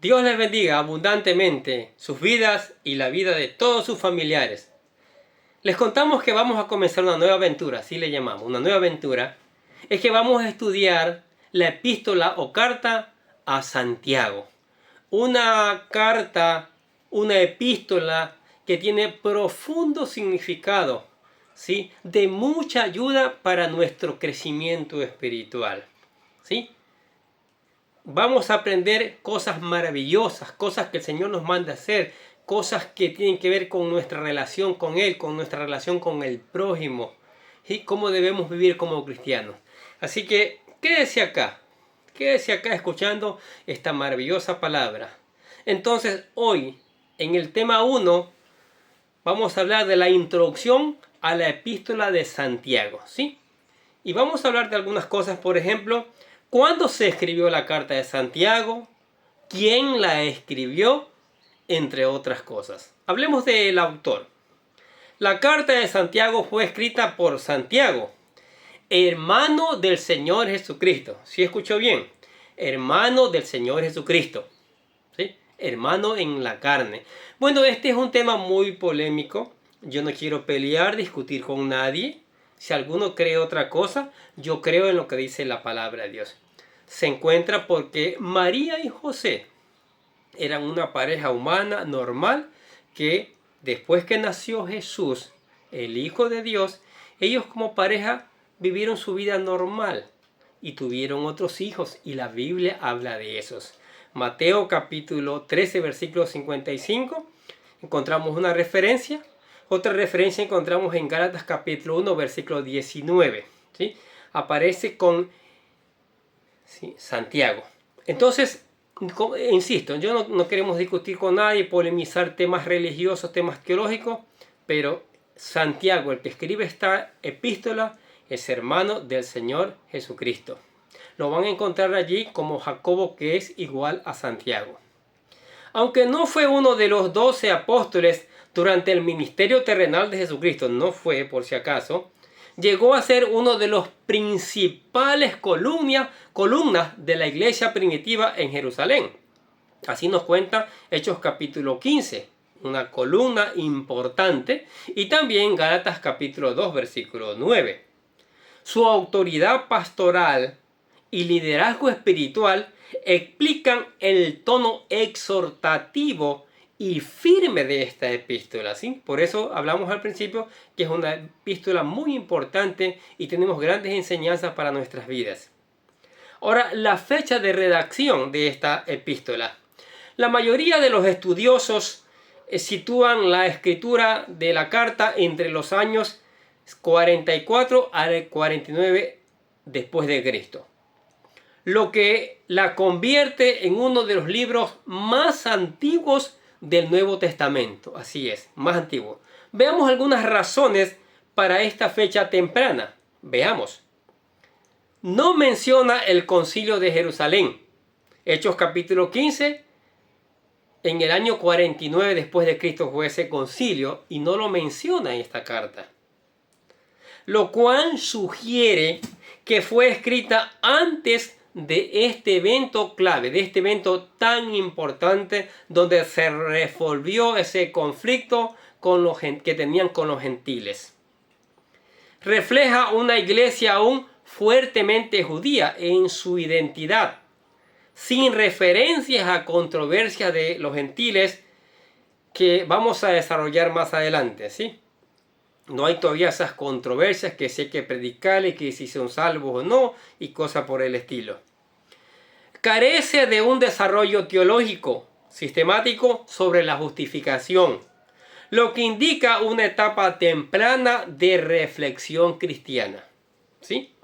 Dios les bendiga abundantemente sus vidas y la vida de todos sus familiares. Les contamos que vamos a comenzar una nueva aventura, así le llamamos, una nueva aventura. Es que vamos a estudiar la epístola o carta a Santiago. Una carta, una epístola que tiene profundo significado, ¿sí? De mucha ayuda para nuestro crecimiento espiritual, ¿sí? Vamos a aprender cosas maravillosas, cosas que el Señor nos manda hacer, cosas que tienen que ver con nuestra relación con Él, con nuestra relación con el prójimo, y cómo debemos vivir como cristianos. Así que quédese acá escuchando esta maravillosa palabra. Entonces hoy, en el tema 1, vamos a hablar de la introducción a la epístola de Santiago, ¿sí? Y vamos a hablar de algunas cosas, por ejemplo, ¿cuándo se escribió la carta de Santiago? ¿Quién la escribió? Entre otras cosas. Hablemos del autor. La carta de Santiago fue escrita por Santiago, hermano del Señor Jesucristo. ¿Sí escuchó bien? Hermano del Señor Jesucristo. ¿Sí? Hermano en la carne. Bueno, este es un tema muy polémico. Yo no quiero pelear, discutir con nadie. Si alguno cree otra cosa, yo creo en lo que dice la palabra de Dios. Se encuentra porque María y José eran una pareja humana normal que después que nació Jesús, el Hijo de Dios, ellos como pareja vivieron su vida normal y tuvieron otros hijos, y la Biblia habla de esos. Mateo capítulo 13 versículo 55 encontramos una referencia. Otra referencia encontramos en Gálatas capítulo 1 versículo 19. ¿Sí? Aparece con Santiago. Entonces, insisto, yo no queremos discutir con nadie, polemizar temas religiosos, temas teológicos, pero Santiago, el que escribe esta epístola, es hermano del Señor Jesucristo. Lo van a encontrar allí como Jacobo, que es igual a Santiago. Aunque no fue uno de los 12 apóstoles durante el ministerio terrenal de Jesucristo, no fue por si acaso, llegó a ser uno de los principales columnas de la iglesia primitiva en Jerusalén. Así nos cuenta Hechos capítulo 15, una columna importante, y también Gálatas capítulo 2, versículo 9. Su autoridad pastoral y liderazgo espiritual explican el tono exhortativo y firme de esta epístola, ¿sí? Por eso hablamos al principio que es una epístola muy importante y tenemos grandes enseñanzas para nuestras vidas. Ahora, la fecha de redacción de esta epístola. La mayoría de los estudiosos sitúan la escritura de la carta entre los años 44 al 49 después de Cristo, lo que la convierte en uno de los libros más antiguos del Nuevo Testamento. Así es, más antiguo. Veamos algunas razones para esta fecha temprana. Veamos. No menciona el Concilio de Jerusalén. Hechos capítulo 15, en el año 49 después de Cristo fue ese concilio, y no lo menciona en esta carta, lo cual sugiere que fue escrita antes de este evento clave, de este evento tan importante donde se resolvió ese conflicto que tenían con los gentiles. Refleja una iglesia aún fuertemente judía en su identidad, sin referencias a controversias de los gentiles que vamos a desarrollar más adelante, ¿sí? No hay todavía esas controversias que si hay que predicarle, que si son salvos o no, y cosas por el estilo. Carece de un desarrollo teológico sistemático sobre la justificación, lo que indica una etapa temprana de reflexión cristiana, ¿sí?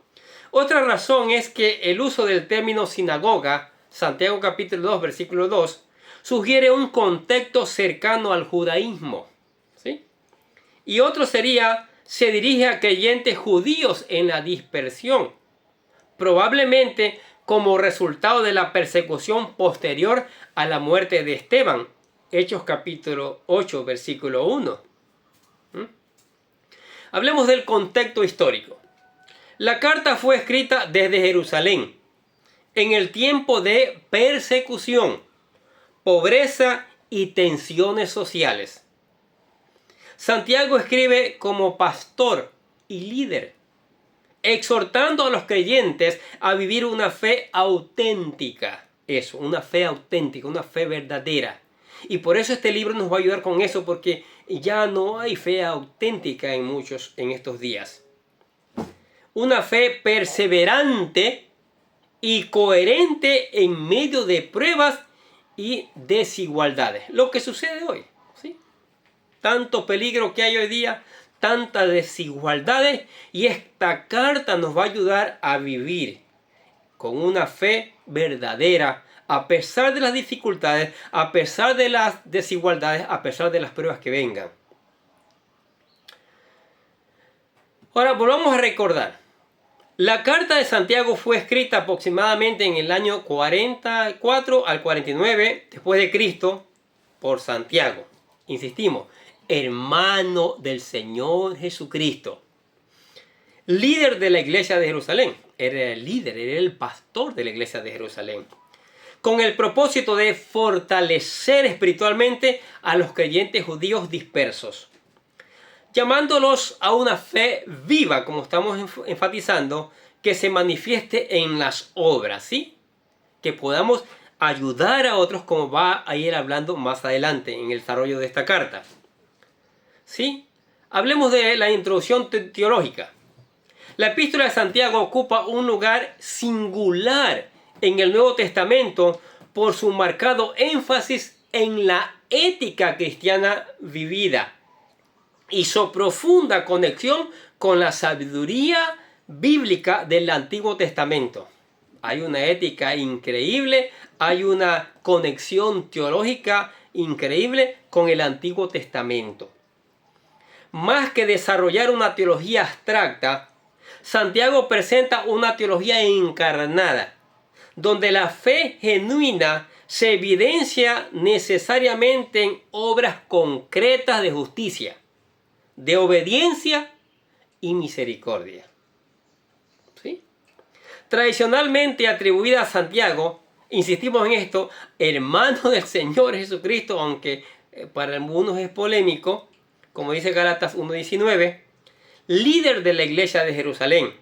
Otra razón es que el uso del término sinagoga, Santiago capítulo 2, versículo 2, sugiere un contexto cercano al judaísmo, ¿sí? Y otro sería, se dirige a creyentes judíos en la dispersión, probablemente como resultado de la persecución posterior a la muerte de Esteban. Hechos capítulo 8, versículo 1. Hablemos del contexto histórico. La carta fue escrita desde Jerusalén, en el tiempo de persecución pobreza y tensiones sociales. Santiago escribe como pastor y líder, exhortando a los creyentes a vivir una fe auténtica. Eso, una fe auténtica, una fe verdadera. Y por eso este libro nos va a ayudar con eso, porque ya no hay fe auténtica en muchos en estos días. Una fe perseverante y coherente en medio de pruebas y desigualdades. Lo que sucede hoy, ¿sí? Tanto peligro que hay hoy día, tantas desigualdades, y esta carta nos va a ayudar a vivir con una fe verdadera, a pesar de las dificultades, a pesar de las desigualdades, a pesar de las pruebas que vengan. Ahora volvamos a recordar. La carta de Santiago fue escrita aproximadamente en el año 44 al 49 después de Cristo por Santiago. Insistimos, hermano del Señor Jesucristo, líder de la iglesia de Jerusalén. Era el líder, era el pastor de la iglesia de Jerusalén, con el propósito de fortalecer espiritualmente a los creyentes judíos dispersos, llamándolos a una fe viva, como estamos enfatizando, que se manifieste en las obras, ¿sí? Que podamos ayudar a otros, como va a ir hablando más adelante en el desarrollo de esta carta, ¿sí? Hablemos de la introducción teológica. La epístola de Santiago ocupa un lugar singular en el Nuevo Testamento por su marcado énfasis en la ética cristiana vivida y su profunda conexión con la sabiduría bíblica del Antiguo Testamento. Hay una ética increíble, hay una conexión teológica increíble con el Antiguo Testamento. Más que desarrollar una teología abstracta, Santiago presenta una teología encarnada, donde la fe genuina se evidencia necesariamente en obras concretas de justicia, de obediencia y misericordia. ¿Sí? Tradicionalmente atribuida a Santiago, insistimos en esto, hermano del Señor Jesucristo, aunque para algunos es polémico, como dice Gálatas 1:19, líder de la iglesia de Jerusalén.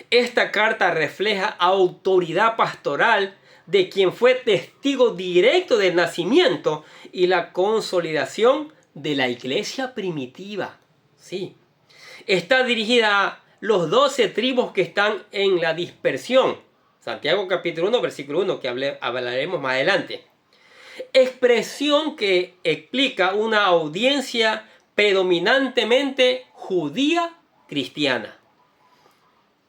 Esta carta refleja autoridad pastoral de quien fue testigo directo del nacimiento y la consolidación de la iglesia primitiva. Sí. Está dirigida a los 12 tribus que están en la dispersión. Santiago capítulo 1, versículo 1, que hablaremos más adelante. Expresión que explica una audiencia predominantemente judía cristiana,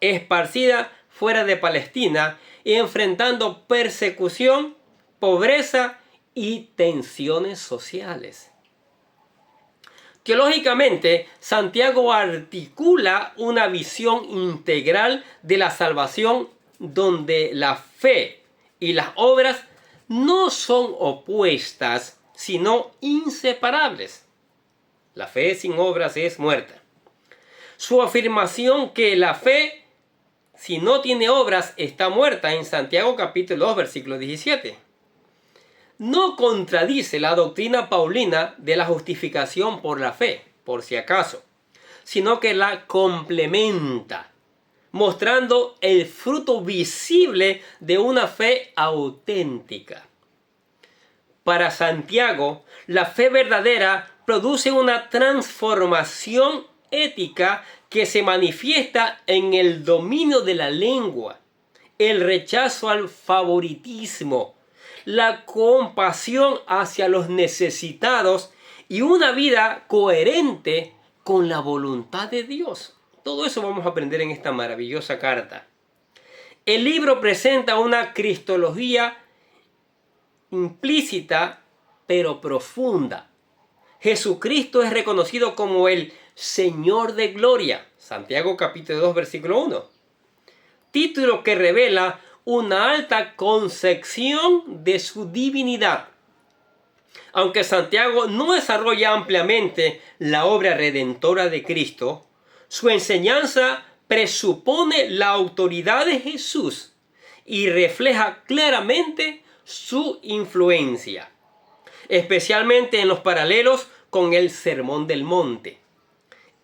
esparcida fuera de Palestina y enfrentando persecución, pobreza y tensiones sociales. Teológicamente, Santiago articula una visión integral de la salvación donde la fe y las obras no son opuestas, sino inseparables. La fe sin obras es muerta. Su afirmación que la fe, si no tiene obras, está muerta en Santiago capítulo 2, versículo 17. No contradice la doctrina paulina de la justificación por la fe, por si acaso, sino que la complementa, mostrando el fruto visible de una fe auténtica. Para Santiago, la fe verdadera produce una transformación ética que se manifiesta en el dominio de la lengua, el rechazo al favoritismo, la compasión hacia los necesitados y una vida coherente con la voluntad de Dios. Todo eso vamos a aprender en esta maravillosa carta. El libro presenta una cristología implícita pero profunda. Jesucristo es reconocido como el Señor de Gloria. Santiago capítulo 2, versículo 1. Título que revela una alta concepción de su divinidad. Aunque Santiago no desarrolla ampliamente la obra redentora de Cristo, su enseñanza presupone la autoridad de Jesús y refleja claramente su influencia. especialmente en los paralelos con el Sermón del Monte,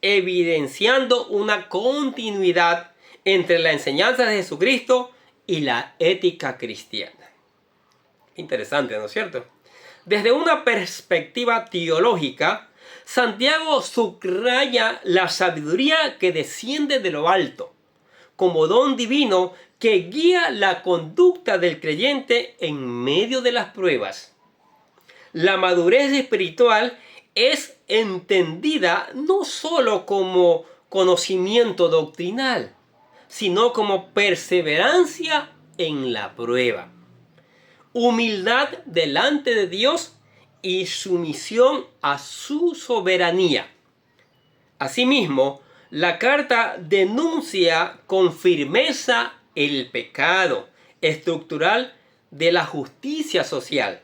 evidenciando una continuidad entre la enseñanza de Jesucristo y la ética cristiana. Interesante, ¿no es cierto? Desde una perspectiva teológica, Santiago subraya la sabiduría que desciende de lo alto, como don divino que guía la conducta del creyente en medio de las pruebas. La madurez espiritual es entendida no solo como conocimiento doctrinal, sino como perseverancia en la prueba, humildad delante de Dios y sumisión a su soberanía. Asimismo, la carta denuncia con firmeza el pecado estructural de la justicia social,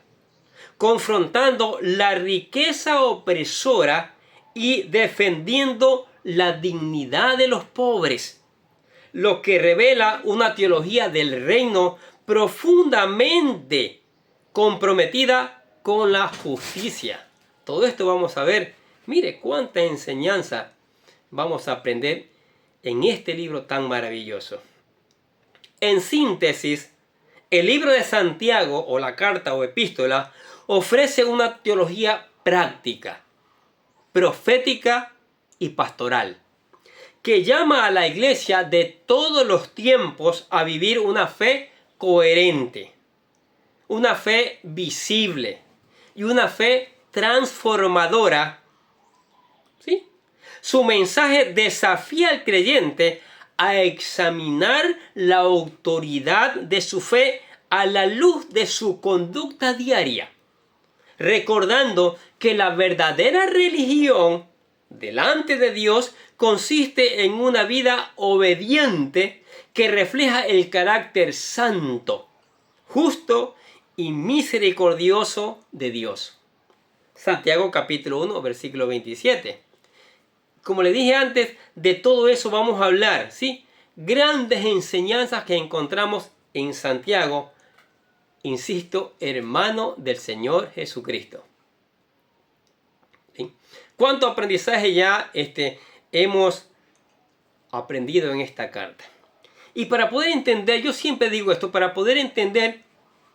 confrontando la riqueza opresora y defendiendo la dignidad de los pobres, lo que revela una teología del reino profundamente comprometida con la justicia. Todo esto vamos a ver. Mire cuánta enseñanza vamos a aprender en este libro tan maravilloso. En síntesis, el libro de Santiago, o la carta o epístola, ofrece una teología práctica, profética y pastoral, que llama a la iglesia de todos los tiempos a vivir una fe coherente, una fe visible y una fe transformadora. ¿Sí? Su mensaje desafía al creyente a examinar la autoridad de su fe a la luz de su conducta diaria, recordando que la verdadera religión delante de Dios consiste en una vida obediente que refleja el carácter santo, justo y misericordioso de Dios. Santiago capítulo 1, versículo 27. Como le dije antes, de todo eso vamos a hablar, ¿sí? Grandes enseñanzas que encontramos en Santiago, insisto, hermano del Señor Jesucristo. ¿Sí? ¿Cuánto aprendizaje ya hemos aprendido en esta carta? Y para poder entender, yo siempre digo esto, para poder entender,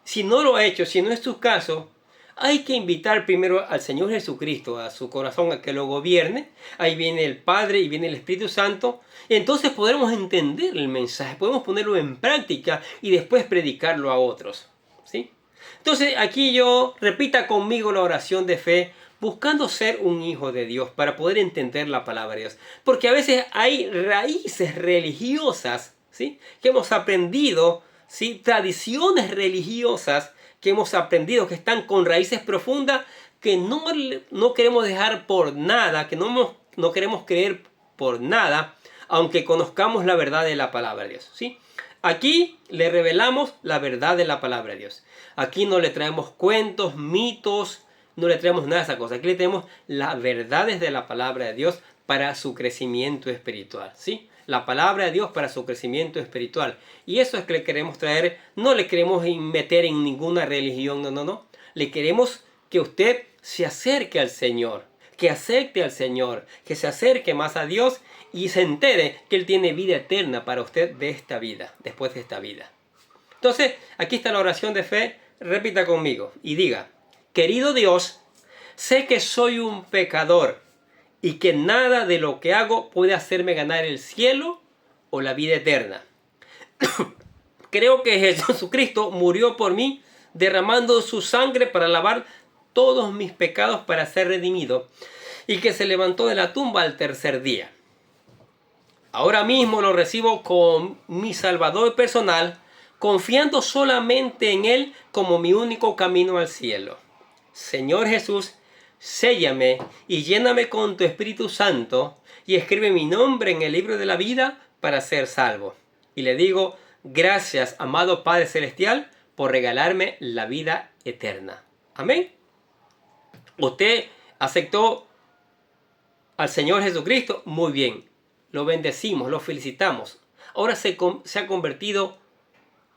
si no lo ha hecho, si no es su caso, hay que invitar primero al Señor Jesucristo a su corazón a que lo gobierne. Ahí viene el Padre y viene el Espíritu Santo. Entonces podremos entender el mensaje, podemos ponerlo en práctica y después predicarlo a otros. ¿Sí? Entonces aquí yo repita conmigo la oración de fe, buscando ser un hijo de Dios para poder entender la palabra de Dios. Porque a veces hay raíces religiosas, ¿sí?, que hemos aprendido, ¿sí?, tradiciones religiosas que hemos aprendido que están con raíces profundas que no queremos dejar por nada, que no queremos creer por nada, aunque conozcamos la verdad de la palabra de Dios. ¿Sí? Aquí le revelamos la verdad de la palabra de Dios. Aquí no le traemos cuentos, mitos, no le traemos nada de esa cosa. Aquí le traemos las verdades de la palabra de Dios para su crecimiento espiritual. ¿Sí? La palabra de Dios para su crecimiento espiritual. Y eso es que le queremos traer. No le queremos meter en ninguna religión, no. Le queremos que usted se acerque al Señor, que acepte al Señor, que se acerque más a Dios y se entere que Él tiene vida eterna para usted de esta vida, después de esta vida. Entonces, aquí está la oración de fe. Repita conmigo y diga: querido Dios, sé que soy un pecador y que nada de lo que hago puede hacerme ganar el cielo o la vida eterna. Creo que Jesucristo murió por mí, derramando su sangre para lavar todos mis pecados para ser redimido, y que se levantó de la tumba al tercer día. Ahora mismo lo recibo como mi Salvador personal, confiando solamente en Él como mi único camino al cielo. Señor Jesús, séllame y lléname con tu Espíritu Santo y escribe mi nombre en el libro de la vida para ser salvo. Y le digo: gracias, amado Padre Celestial, por regalarme la vida eterna. Amén. ¿Usted aceptó al Señor Jesucristo? Muy bien. Lo bendecimos, lo felicitamos. Ahora se ha convertido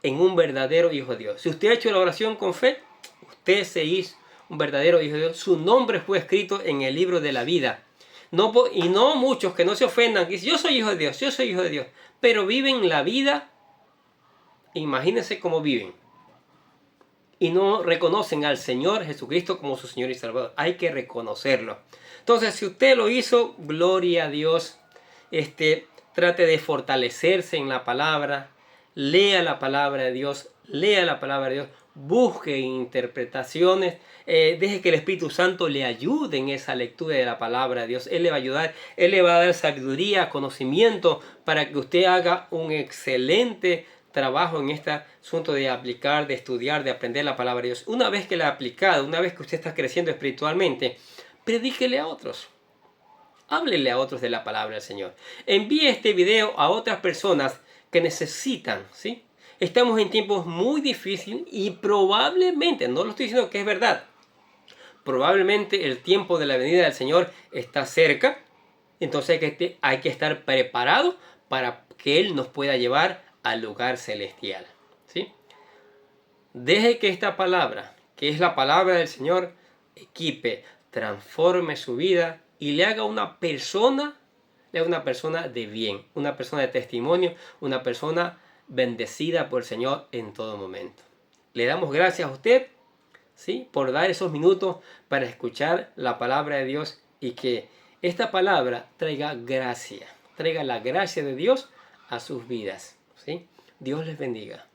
en un verdadero hijo de Dios. Si usted ha hecho la oración con fe, usted se hizo un verdadero hijo de Dios, su nombre fue escrito en el libro de la vida. Y no muchos que no se ofendan, que dicen, yo soy hijo de Dios, yo soy hijo de Dios, pero viven la vida, imagínense cómo viven, y no reconocen al Señor Jesucristo como su Señor y Salvador. Hay que reconocerlo. Entonces, si usted lo hizo, gloria a Dios. Trate de fortalecerse en la palabra, lea la palabra de Dios, lea la palabra de Dios, busque interpretaciones, deje que el Espíritu Santo le ayude en esa lectura de la palabra de Dios. Él le va a ayudar, Él le va a dar sabiduría, conocimiento para que usted haga un excelente trabajo en este asunto de aplicar, de estudiar, de aprender la palabra de Dios. Una vez que la ha aplicado, una vez que usted está creciendo espiritualmente, predíquele a otros. Háblele a otros de la palabra del Señor. Envíe este video a otras personas que necesitan, ¿sí? Estamos en tiempos muy difíciles y probablemente, no lo estoy diciendo que es verdad, probablemente el tiempo de la venida del Señor está cerca. Entonces hay que estar preparados para que Él nos pueda llevar al lugar celestial, ¿sí? Deje que esta palabra, que es la palabra del Señor, equipe, transforme su vida y le haga una persona de bien, una persona de testimonio, una persona bendecida por el Señor en todo momento. Le damos gracias a usted, ¿sí?, por dar esos minutos para escuchar la palabra de Dios y que esta palabra traiga gracia, traiga la gracia de Dios a sus vidas, ¿sí? Dios les bendiga.